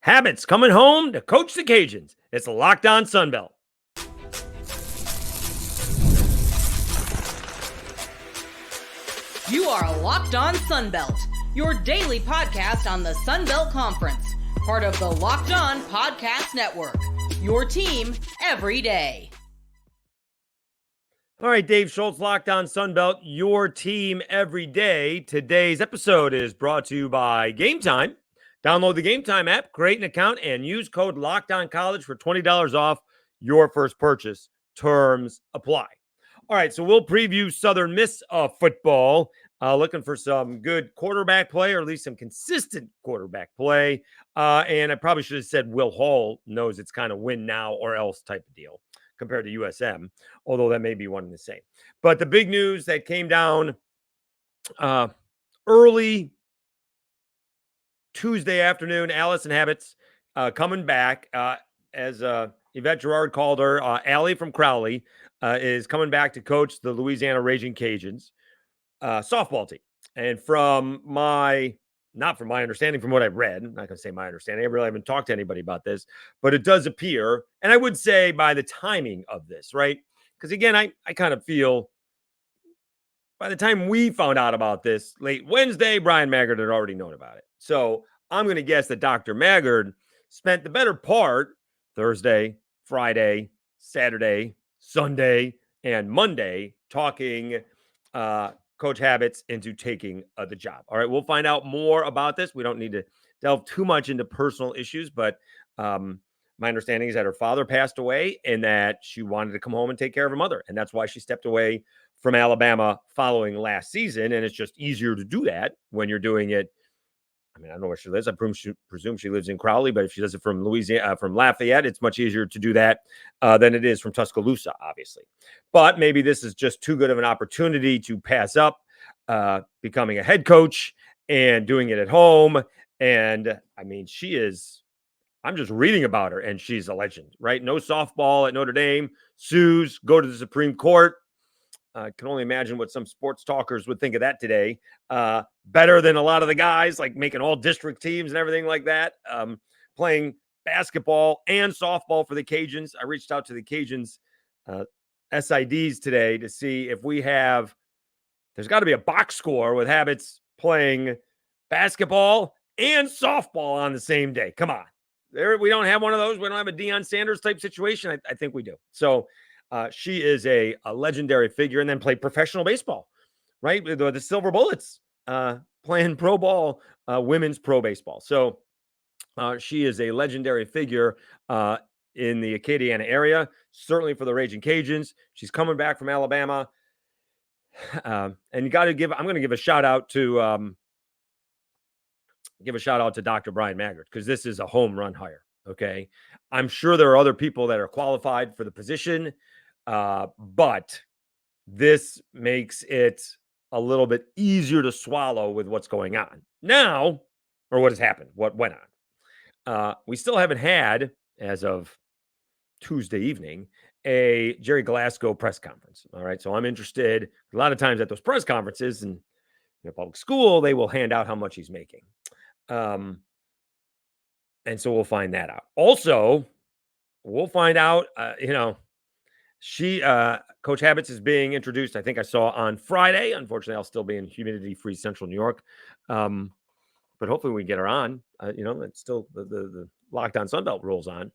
Habetz coming home to coach the Cajuns. It's Locked On Sunbelt. You are Locked On Sunbelt, your daily podcast on the Sunbelt Conference, part of the Locked On Podcast Network, your team every day. All right, Dave Schultz, Locked On Sunbelt, your team every day. Today's episode is brought to you by Gametime. Download the Gametime app, create an account, and use code LOCKEDONCollege for $20 off your first purchase. Terms apply. All right, so we'll preview Southern Miss football. Looking for some good quarterback play, or at least some consistent quarterback play. And I probably should have said Will Hall knows it's kind of win now or else type of deal compared to USM, although that may be one and the same. But the big news that came down early Tuesday afternoon, Alyson Habetz coming back, as Yvette Girard called her. Allie from Crowley is coming back to coach the Louisiana Ragin Cajuns softball team. And not from my understanding, from what I've read, I'm not going to say my understanding, I really haven't talked to anybody about this, but it does appear, and I would say by the timing of this, right? Because again, I kind of feel by the time we found out about this late Wednesday, Brian Maggard had already known about it. So I'm going to guess that Dr. Maggard spent the better part Thursday, Friday, Saturday, Sunday, and Monday talking Coach Habetz into taking the job. All right, we'll find out more about this. We don't need to delve too much into personal issues, but my understanding is that her father passed away and that she wanted to come home and take care of her mother. And that's why she stepped away from Alabama following last season. And it's just easier to do that when you're doing it. I mean, I don't know where she lives. I presume she lives in Crowley, but if she does it from Louisiana, from Lafayette, it's much easier to do that than it is from Tuscaloosa, obviously. But maybe this is just too good of an opportunity to pass up becoming a head coach and doing it at home. And I mean, I'm just reading about her and she's a legend, right? No softball at Notre Dame, sues, go to the Supreme Court. I can only imagine what some sports talkers would think of that today. Better than a lot of the guys, like making all district teams and everything like that. Playing basketball and softball for the Cajuns. I reached out to the Cajuns SIDs today to see if there's got to be a box score with Habetz playing basketball and softball on the same day. Come on. We don't have one of those. We don't have a Deion Sanders type situation. I think we do. So she is a legendary figure, and then played professional baseball, right? The Silver Bullets, playing pro ball, women's pro baseball. So she is a legendary figure in the Acadiana area, certainly for the Ragin' Cajuns. She's coming back from Alabama. And I'm going to give a shout out to Dr. Brian Maggard, because this is a home run hire. Okay. I'm sure there are other people that are qualified for the position. But this makes it a little bit easier to swallow with what's going on now, or what has happened, what went on. We still haven't had, as of Tuesday evening, a Jerry Glasgow press conference. All right. So I'm interested. A lot of times at those press conferences in a public school, they will hand out how much he's making. And so we'll find that out. Also, we'll find out, Coach Habetz is being introduced, I think I saw on Friday. Unfortunately, I'll still be in humidity-free Central New York. But hopefully we get her on. It's still the Locked On Sunbelt rolls on.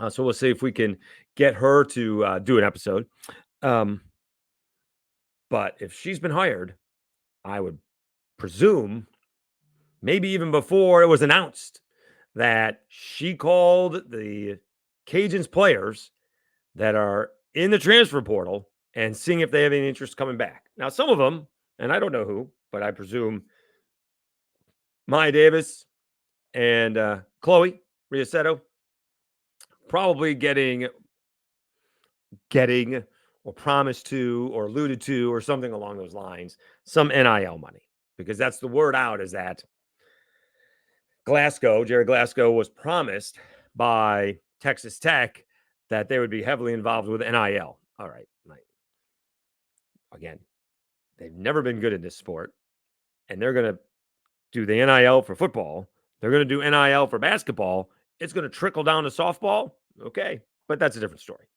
So we'll see if we can get her to do an episode. But if she's been hired, I would presume, maybe even before it was announced, that she called the Cajuns players that are in the transfer portal and seeing if they have any interest coming back. Now, some of them, and I don't know who, but I presume Maya Davis and Chloe Riasetto, probably getting or promised to or alluded to or something along those lines, some NIL money, because that's the word out, is that Jerry Glasgow was promised by Texas Tech that they would be heavily involved with NIL. All right. Again, they've never been good in this sport, and they're going to do the NIL for football. They're going to do NIL for basketball. It's going to trickle down to softball. Okay, but that's a different story.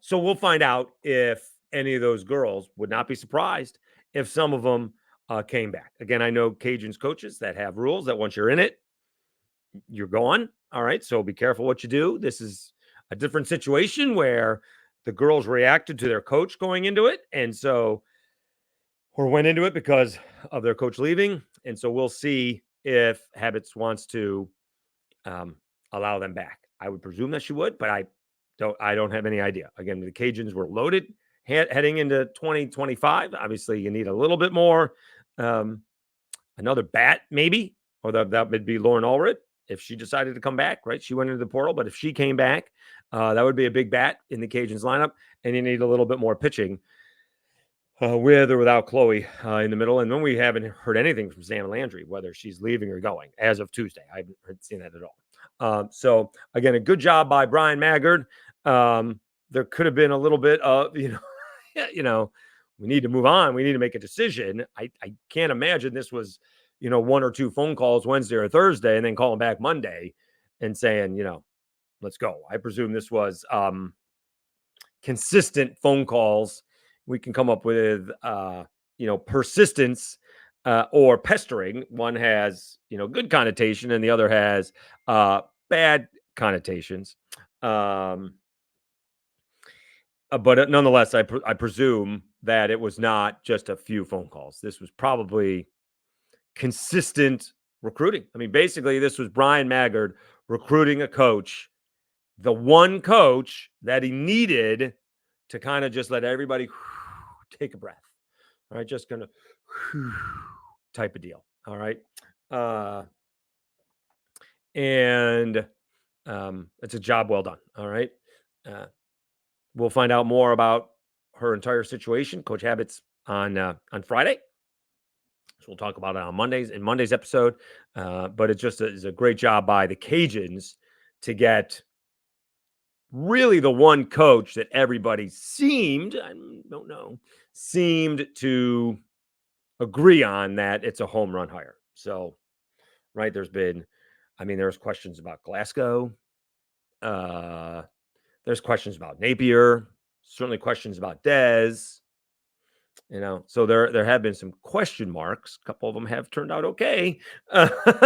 So we'll find out if any of those girls, would not be surprised if some of them came back. Again, I know Cajuns coaches that have rules that once you're in it, you're gone. All right. So be careful what you do. This is a different situation where the girls reacted to their coach going into it. And so, or went into it because of their coach leaving. And so we'll see if Habetz wants to allow them back. I would presume that she would, but I don't have any idea. Again, the Cajuns were loaded heading into 2025. Obviously, you need a little bit more, another bat maybe, or that would be Lauren Allred if she decided to come back, right? She went into the portal, but if she came back, that would be a big bat in the Cajuns lineup, and you need a little bit more pitching with or without Chloe in the middle. And then we haven't heard anything from Sam Landry, whether she's leaving or going as of Tuesday. I haven't seen that at all. So again, a good job by Brian Maggard. There could have been a little bit of, we need to move on. We need to make a decision. I can't imagine this was, one or two phone calls Wednesday or Thursday and then calling back Monday and saying, let's go. I presume this was consistent phone calls. We can come up with, persistence or pestering. One has, good connotation and the other has bad connotations. But nonetheless, I presume that it was not just a few phone calls. This was probably consistent recruiting. I mean, basically, this was Brian Maggard recruiting a coach, the one coach that he needed to kind of just let everybody take a breath. All right, just gonna type of deal. All right. And it's a job well done. All right. We'll find out more about her entire situation, Coach Habetz, on Friday. So we'll talk about it on Monday's episode. But it just is a great job by the Cajuns to get really the one coach that everybody seemed to agree on that it's a home run hire. So, right, there's questions about Glasgow. There's questions about Napier, certainly questions about Dez. So there have been some question marks. A couple of them have turned out okay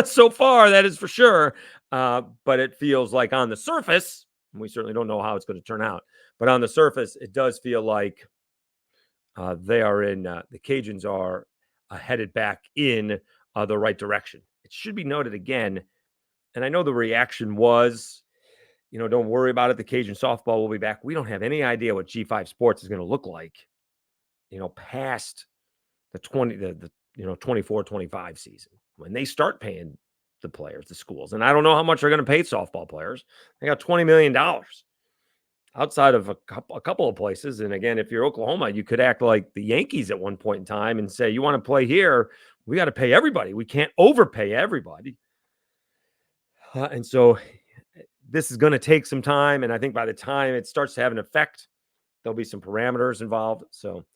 so far, that is for sure. But it feels like on the surface, we certainly don't know how it's going to turn out, but on the surface, it does feel like they are the Cajuns are headed back in the right direction. It should be noted again, and I know the reaction was, don't worry about it. The Cajun softball will be back. We don't have any idea what G5 Sports is going to look like, past the 24-25 season when they start paying the players, the schools. And I don't know how much they're going to pay softball players. They got $20 million outside of a couple of places. And again, if you're Oklahoma, you could act like the Yankees at one point in time and say, you want to play here, we got to pay everybody. We can't overpay everybody. And so this is going to take some time. And I think by the time it starts to have an effect, there'll be some parameters involved. So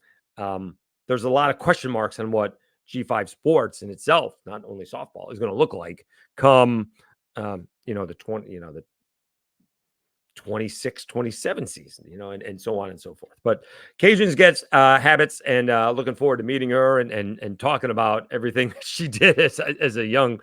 there's a lot of question marks on what G5 Sports in itself, not only softball, is going to look like come, the 26-27 season, and so on and so forth. But Cajuns gets Habetz, and looking forward to meeting her and talking about everything that she did as a young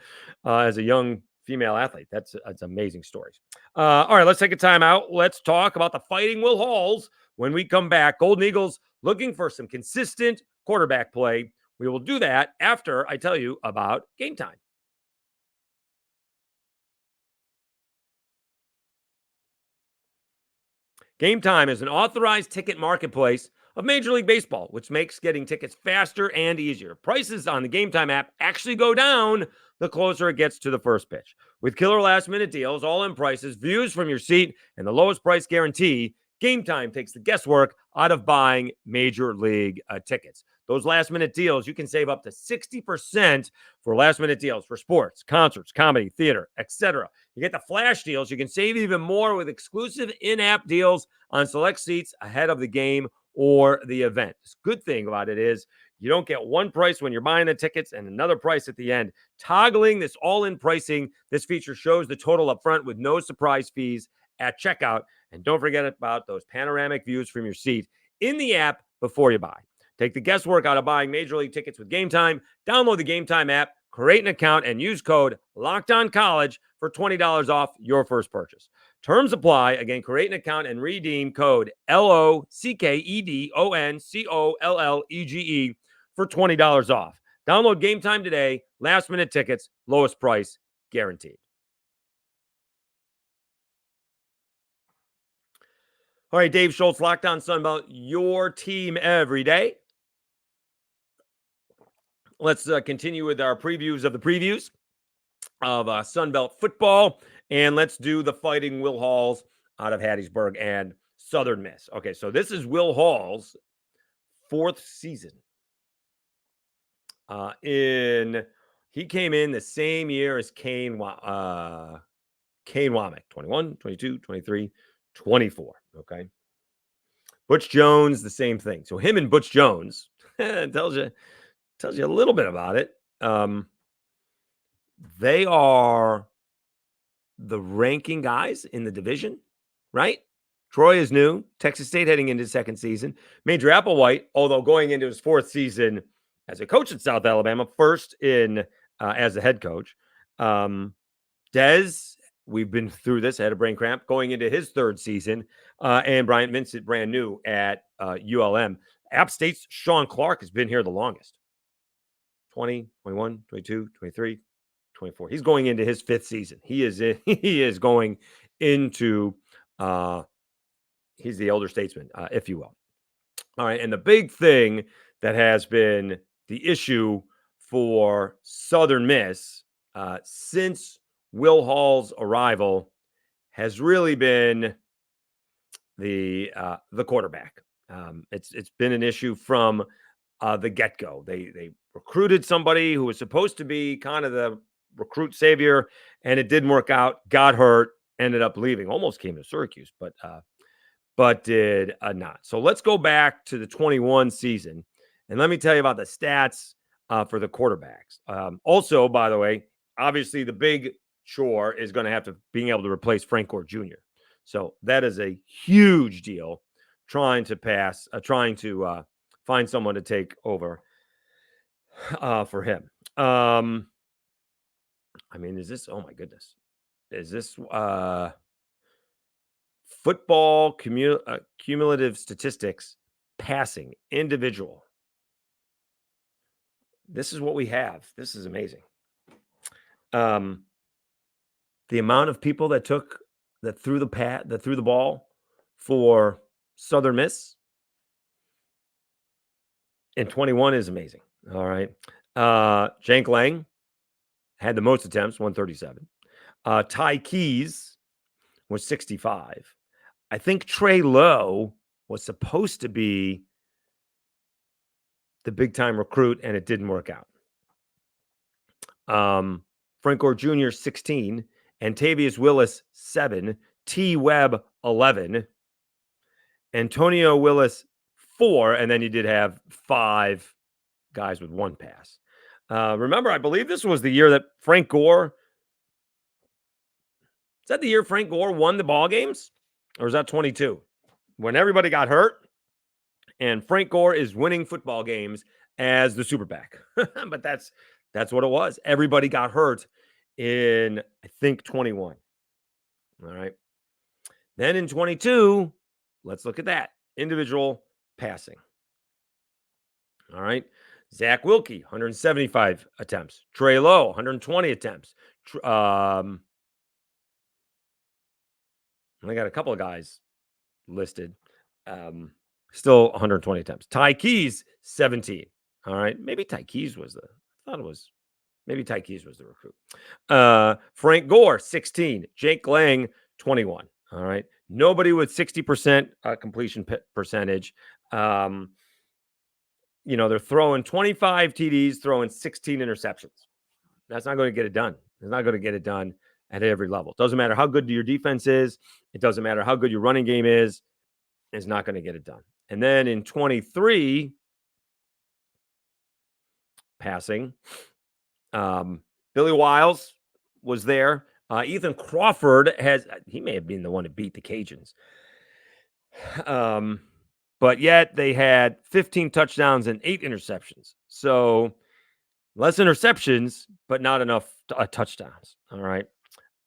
female athlete. That's amazing stories. All right, let's take a time out. Let's talk about the Fighting Will Halls when we come back. Golden Eagles looking for some consistent quarterback play. We will do that after I tell you about Gametime. Gametime is an authorized ticket marketplace of Major League Baseball, which makes getting tickets faster and easier. Prices on the Gametime app actually go down the closer it gets to the first pitch. With killer last-minute deals, all-in prices, views from your seat, and the lowest price guarantee, Gametime takes the guesswork out of buying Major League tickets. Those last-minute deals, you can save up to 60% for last-minute deals for sports, concerts, comedy, theater, etc. You get the flash deals. You can save even more with exclusive in-app deals on select seats ahead of the game or the event. The good thing about it is You don't get one price when you're buying the tickets and another price at the end. Toggling this all-in pricing, this feature shows the total up front with no surprise fees at checkout. And don't forget about those panoramic views from your seat in the app before you buy. Take the guesswork out of buying Major League tickets with Gametime. Download the Gametime app, create an account, and use code LOCKEDONCollege for $20 off your first purchase. Terms apply. Again, create an account and redeem code LOCKEDONCOLLEGE for $20 off. Download Gametime today. Last minute tickets, lowest price guaranteed. All right, Dave Schultz, Locked On Sunbelt, your team every day. Let's continue with our previews of the previews of Sunbelt football, and let's do the Fighting Will Halls out of Hattiesburg and Southern Miss. Okay, so this is Will Hall's fourth season. He came in the same year as Kane Womack, 21, 22, 23, 24. Okay. Butch Jones, the same thing. So him and Butch Jones tells you a little bit about it. They are the ranking guys in the division, right? Troy is new. Texas State heading into his second season. Major Applewhite, although going into his fourth season as a coach at South Alabama, first in as a head coach. Dez, we've been through this, had a brain cramp, going into his third season. And Bryant Vincent, brand new at ULM. App State's Sean Clark has been here the longest. 20, 21, 22, 23, 24. He's going into his fifth season. He is going into he's the elder statesman, if you will. All right. And the big thing that has been the issue for Southern Miss since Will Hall's arrival has really been the quarterback. It's been an issue from the get-go. They recruited somebody who was supposed to be kind of the recruit savior, and it didn't work out. Got hurt, ended up leaving. Almost came to Syracuse, but did not. So let's go back to the 21 season, and let me tell you about the stats for the quarterbacks. Also, by the way, obviously the big chore is going to have to being able to replace Frank Gore Jr. So that is a huge deal. Trying to find someone to take over for him. I mean, is this? Oh my goodness, is this football cumulative statistics passing individual? This is what we have. This is amazing. The amount of people that threw the ball for Southern Miss in 21 is amazing. All right. Jank Lang had the most attempts, 137. Ty Keys was 65. I think Trey Lowe was supposed to be the big-time recruit, and it didn't work out. Frank Gore Jr., 16. Antavius Willis, 7. T. Webb, 11. Antonio Willis, 4. And then you did have 5 guys with 1 pass. Remember, I believe this was the year that Frank Gore. Is that the year Frank Gore won the ball games? Or is that 22? When everybody got hurt and Frank Gore is winning football games as the super back. But that's what it was. Everybody got hurt in, I think, 21. All right. Then in 22, let's look at that. Individual passing. All right. Zach Wilkie, 175 attempts. Trey Lowe, 120 attempts. I got a couple of guys listed. Still 120 attempts. Ty Keys, 17. All right. Maybe Ty Keys was maybe Ty Keys was the recruit. Frank Gore, 16. Jake Lang, 21. All right. Nobody with 60% completion percentage. They're throwing 25 TDs, throwing 16 interceptions. That's not going to get it done. It's not going to get it done at every level. Doesn't matter how good your defense is. It doesn't matter how good your running game is. It's not going to get it done. And then in 23, passing. Billy Wiles was there. Ethan Crawford he may have been the one to beat the Cajuns. But yet they had 15 touchdowns and 8 interceptions. So less interceptions, but not enough touchdowns. All right.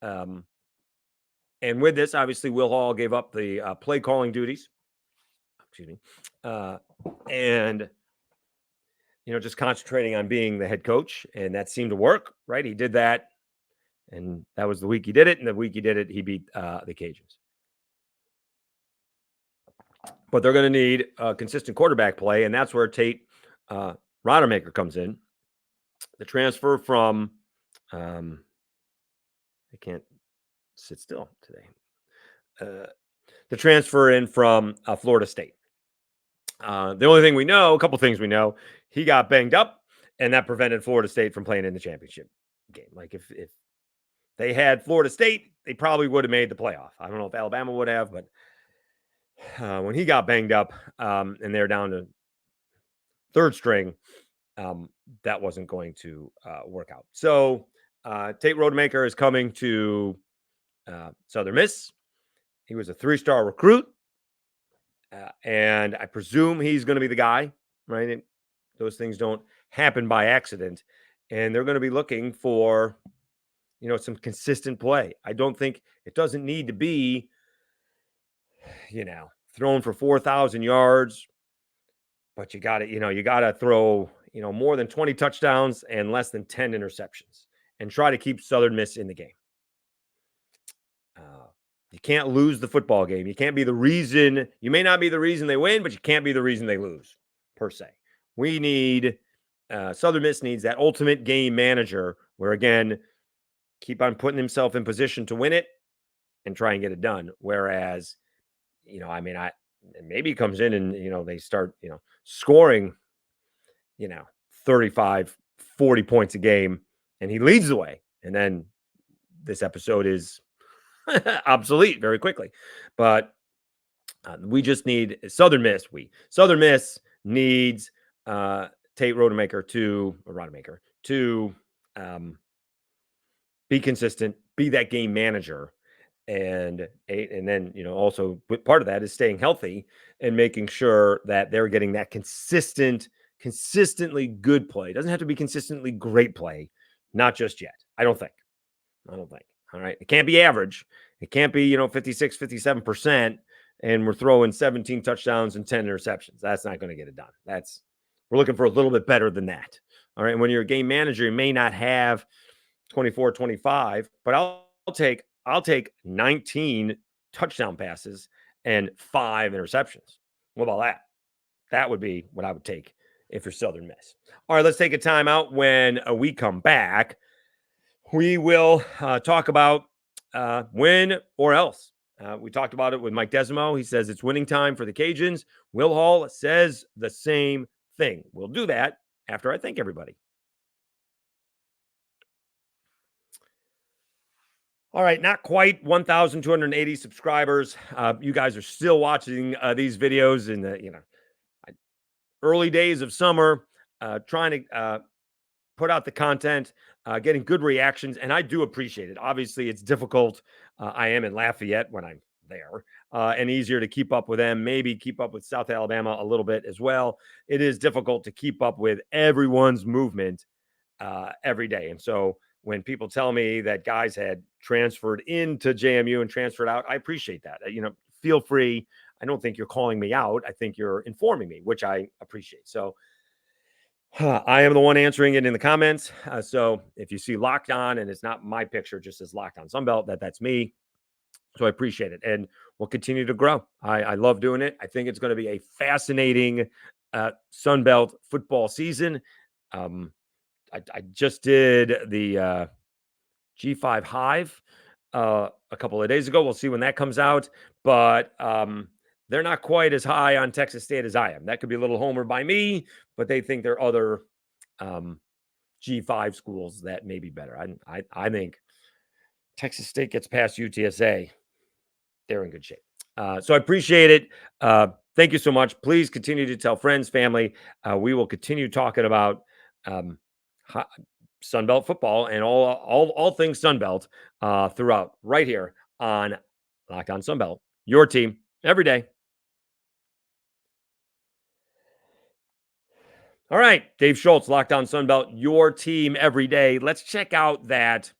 And with this, obviously, Will Hall gave up the play calling duties. Excuse me. And, just concentrating on being the head coach. And that seemed to work, right? He did that. And that was the week he did it. And the week he did it, he beat the Cajuns. But they're going to need consistent quarterback play. And that's where Tate Rodemaker comes in. The transfer from, I can't sit still today. The transfer in from Florida State. The only thing we know, a couple things we know, he got banged up, and that prevented Florida State from playing in the championship game. Like if they had Florida State, they probably would have made the playoff. I don't know if Alabama would have, but when he got banged up and they're down to third string, that wasn't going to work out. So Tate Rodemaker is coming to Southern Miss. He was a 3-star recruit. And I presume he's going to be the guy, right? And those things don't happen by accident. And they're going to be looking for, some consistent play. I don't think it doesn't need to be, thrown for 4,000 yards, but you got to throw, more than 20 touchdowns and less than 10 interceptions and try to keep Southern Miss in the game. You can't lose the football game. You can't be the reason. You may not be the reason they win, but you can't be the reason they lose, per se. We need Southern Miss needs that ultimate game manager where, again, keep on putting himself in position to win it and try and get it done. Whereas, maybe he comes in and, they start, scoring, 35, 40 points a game, and he leads the way. And then this episode is obsolete very quickly. But we just need Southern Miss needs Tate Rodemaker to be consistent, be that game manager, and then also part of that is staying healthy and making sure that they're getting that consistently good play. It doesn't have to be consistently great play, not just yet. I don't think. All right. It can't be average. It can't be, 56, 57%. And we're throwing 17 touchdowns and 10 interceptions. That's not going to get it done. We're looking for a little bit better than that. All right. And when you're a game manager, you may not have 24, 25, but I'll take 19 touchdown passes and 5 interceptions. What about that? That would be what I would take if you're Southern Miss. All right. Let's take a timeout. When we come back, we will talk about win or else. We talked about it with Mike Desimo. He says it's winning time for the Cajuns. Will Hall says the same thing. We'll do that after I thank everybody. All right, not quite 1,280 subscribers. You guys are still watching these videos in the early days of summer, trying to put out the content, getting good reactions, and I do appreciate it. Obviously, it's difficult. I am in Lafayette when I'm there, and easier to keep up with them, maybe keep up with South Alabama a little bit as well. It is difficult to keep up with everyone's movement every day. And so when people tell me that guys had transferred into JMU and transferred out, I appreciate that. Feel free. I don't think you're calling me out. I think you're informing me, which I appreciate. So I am the one answering it in the comments. So if you see Locked On and it's not my picture, just says Locked On Sunbelt, that's me. So I appreciate it. And we'll continue to grow. I love doing it. I think it's going to be a fascinating Sunbelt football season. I just did the G5 Hive a couple of days ago. We'll see when that comes out. But they're not quite as high on Texas State as I am. That could be a little homer by me, but they think there are other G5 schools that may be better. I think Texas State gets past UTSA, they're in good shape. So I appreciate it. Thank you so much. Please continue to tell friends, family. We will continue talking about Sunbelt football and all things Sunbelt throughout right here on Locked On Sunbelt, your team every day. All right, Dave Schultz, Locked On Sunbelt, your team every day. Let's check out that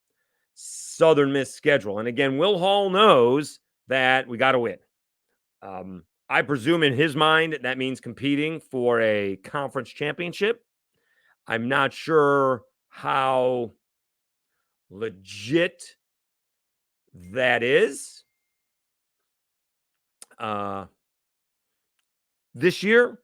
Southern Miss schedule. And again, Will Hall knows that we got to win. I presume in his mind that means competing for a conference championship. I'm not sure how legit that is this year.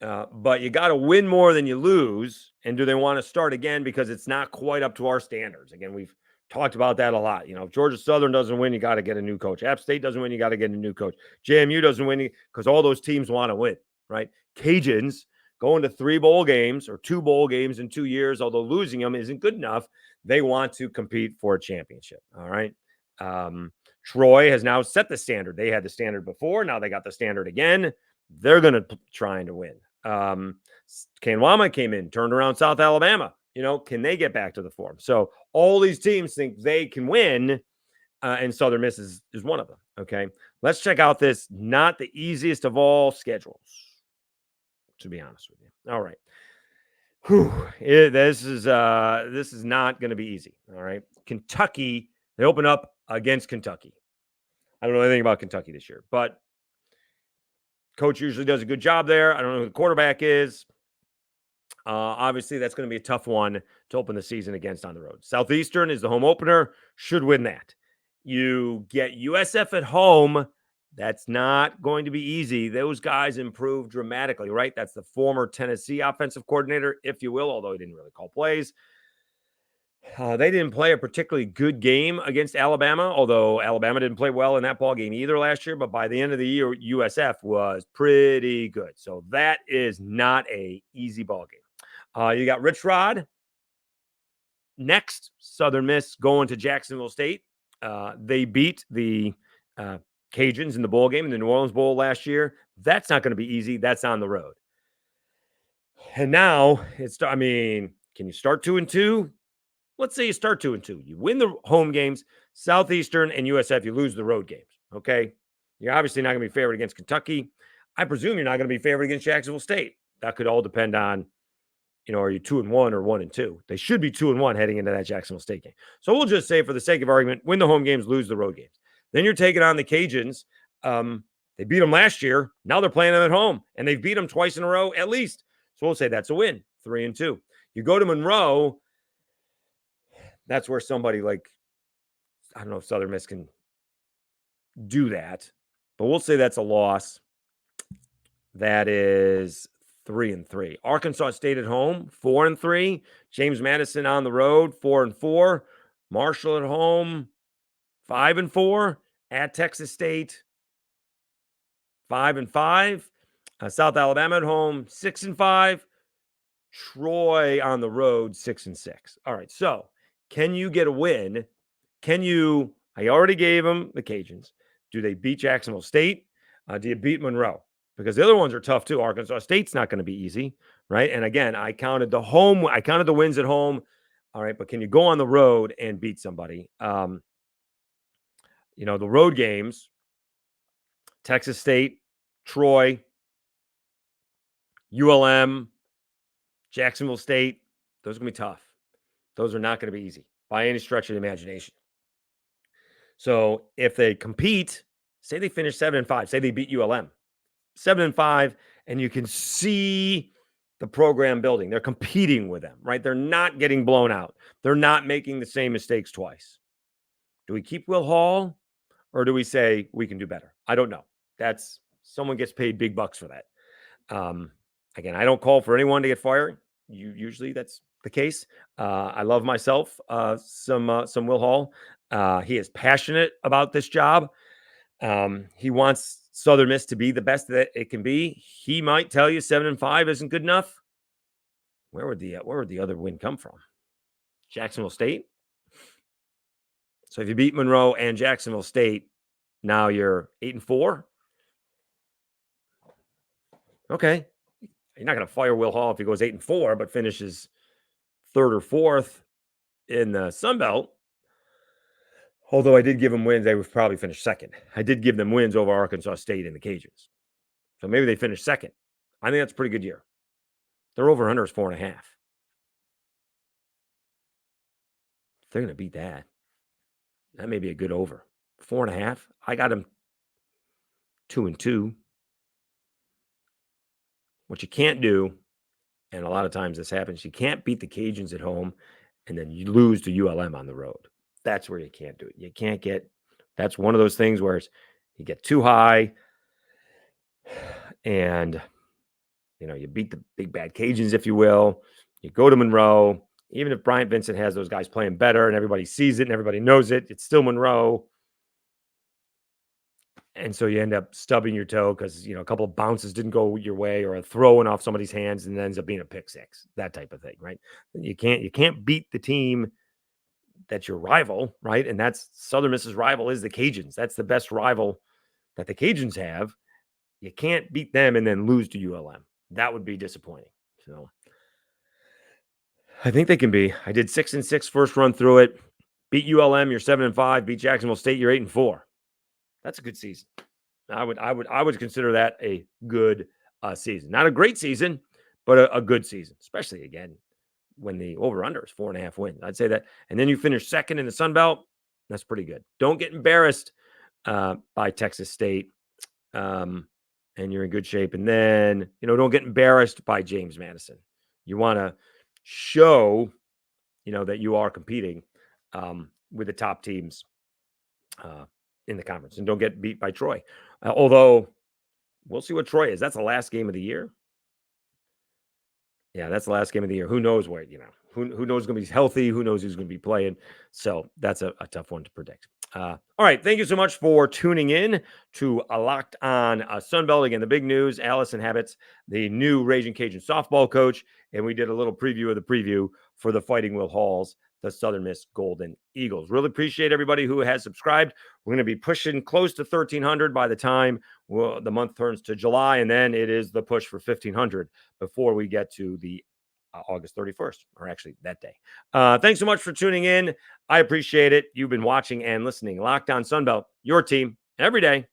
But you got to win more than you lose. And do they want to start again because it's not quite up to our standards? Again, we've talked about that a lot. If Georgia Southern doesn't win, you got to get a new coach. App State doesn't win, you got to get a new coach. JMU doesn't win because all those teams want to win, right? Cajuns going to 3 bowl games or 2 bowl games in 2 years, although losing them isn't good enough. They want to compete for a championship. All right. Troy has now set the standard. They had the standard before. Now they got the standard again. They're going to try to win. Kanwama came in, turned around South Alabama. Can they get back to the form? So all these teams think they can win, and Southern Miss is one of them. Okay, let's check out this not the easiest of all schedules, to be honest with you. All right, this is not going to be easy. All right, Kentucky, they open up against Kentucky. I don't know anything about Kentucky this year, but coach usually does a good job there. I don't know who the quarterback is. Obviously, that's going to be a tough one to open the season against on the road. Southeastern is the home opener. Should win that. You get USF at home. That's not going to be easy. Those guys improved dramatically, right? That's the former Tennessee offensive coordinator, if you will, although he didn't really call plays. They didn't play a particularly good game against Alabama, although Alabama didn't play well in that ball game either last year. But by the end of the year, USF was pretty good. So that is not a easy ball game. You got Rich Rod next. Southern Miss going to Jacksonville State. They beat the Cajuns in the bowl game in the New Orleans Bowl last year. That's not going to be easy. That's on the road. And now can you start 2-2? Let's say you start 2-2. You win the home games, Southeastern and USF, you lose the road games. Okay. You're obviously not going to be favored against Kentucky. I presume you're not going to be favored against Jacksonville State. That could all depend on, are you 2-1 or 1-2? They should be 2-1 heading into that Jacksonville State game. So we'll just say, for the sake of argument, win the home games, lose the road games. Then you're taking on the Cajuns. They beat them last year. Now they're playing them at home, and they've beat them twice in a row at least. So we'll say that's a win, 3-2. You go to Monroe. That's where somebody like, I don't know if Southern Miss can do that, but we'll say that's a loss. That is 3-3. Arkansas State at home, 4-3. James Madison on the road, 4-4. Marshall at home, 5-4. At Texas State, 5-5. South Alabama at home, 6-5. Troy on the road, 6-6. All right, so can you get a win? I already gave them the Cajuns. Do they beat Jacksonville State? Do you beat Monroe? Because the other ones are tough too. Arkansas State's not going to be easy, right? And again, I counted the wins at home. All right, but can you go on the road and beat somebody? The road games, Texas State, Troy, ULM, Jacksonville State, those are going to be tough. Those are not going to be easy by any stretch of the imagination. So if they compete, say they finish 7-5, say they beat ULM, 7-5, and you can see the program building. They're competing with them, right? They're not getting blown out. They're not making the same mistakes twice. Do we keep Will Hall, or do we say we can do better? I don't know. Someone gets paid big bucks for that. Again, I don't call for anyone to get fired. Usually that's the case. I love myself some Will Hall. He is passionate about this job. He wants Southern Miss to be the best that it can be. He might tell you 7-5 isn't good enough. Where would the other win come from? Jacksonville State. So if you beat Monroe and Jacksonville State, now you're 8-4. Okay. You're not going to fire Will Hall if he goes 8-4, but finishes third or fourth in the Sun Belt. Although I did give them wins, they would probably finish second. I did give them wins over Arkansas State and the Cajuns. So maybe they finish second. I think that's a pretty good year. Their over-under is 4.5. They're going to beat that. That may be a good over. 4.5. I got them 2-2. What you can't do, and a lot of times this happens, you can't beat the Cajuns at home and then you lose to ULM on the road. That's where you can't do it. You can't get, that's one of those things where you get too high and, you beat the big bad Cajuns, if you will. You go to Monroe. Even if Bryant Vincent has those guys playing better and everybody sees it and everybody knows it, it's still Monroe. And so you end up stubbing your toe because, a couple of bounces didn't go your way or a throwing off somebody's hands and it ends up being a pick six, that type of thing, right? You can't beat the team that's your rival, right? And that's Southern Miss's rival is the Cajuns. That's the best rival that the Cajuns have. You can't beat them and then lose to ULM. That would be disappointing. So I think they can be. I did 6-6 first run through it. Beat ULM, you're 7-5. Beat Jacksonville State, you're 8-4. That's a good season. I would consider that a good season. Not a great season, but a good season, especially again when the over/under is 4.5 wins. I'd say that. And then you finish second in the Sun Belt. That's pretty good. Don't get embarrassed by Texas State, and you're in good shape. And then don't get embarrassed by James Madison. You want to show that you are competing with the top teams in the conference, and don't get beat by Troy. Although we'll see what Troy is. That's the last game of the year. Yeah, that's the last game of the year. Who knows where, who knows who's going to be healthy? Who knows who's going to be playing? So that's a tough one to predict. All right. Thank you so much for tuning in to Locked On Sunbelt. Again, the big news, Alyson Habetz, the new Ragin Cajun softball coach. And we did a little preview of the preview for the Fighting Will Halls, the Southern Miss Golden Eagles. Really appreciate everybody who has subscribed. We're going to be pushing close to 1,300 by the time the month turns to July. And then it is the push for 1,500 before we get to the August 31st, or actually that day. Thanks so much for tuning in. I appreciate it. You've been watching and listening. Locked On Sunbelt, your team every day.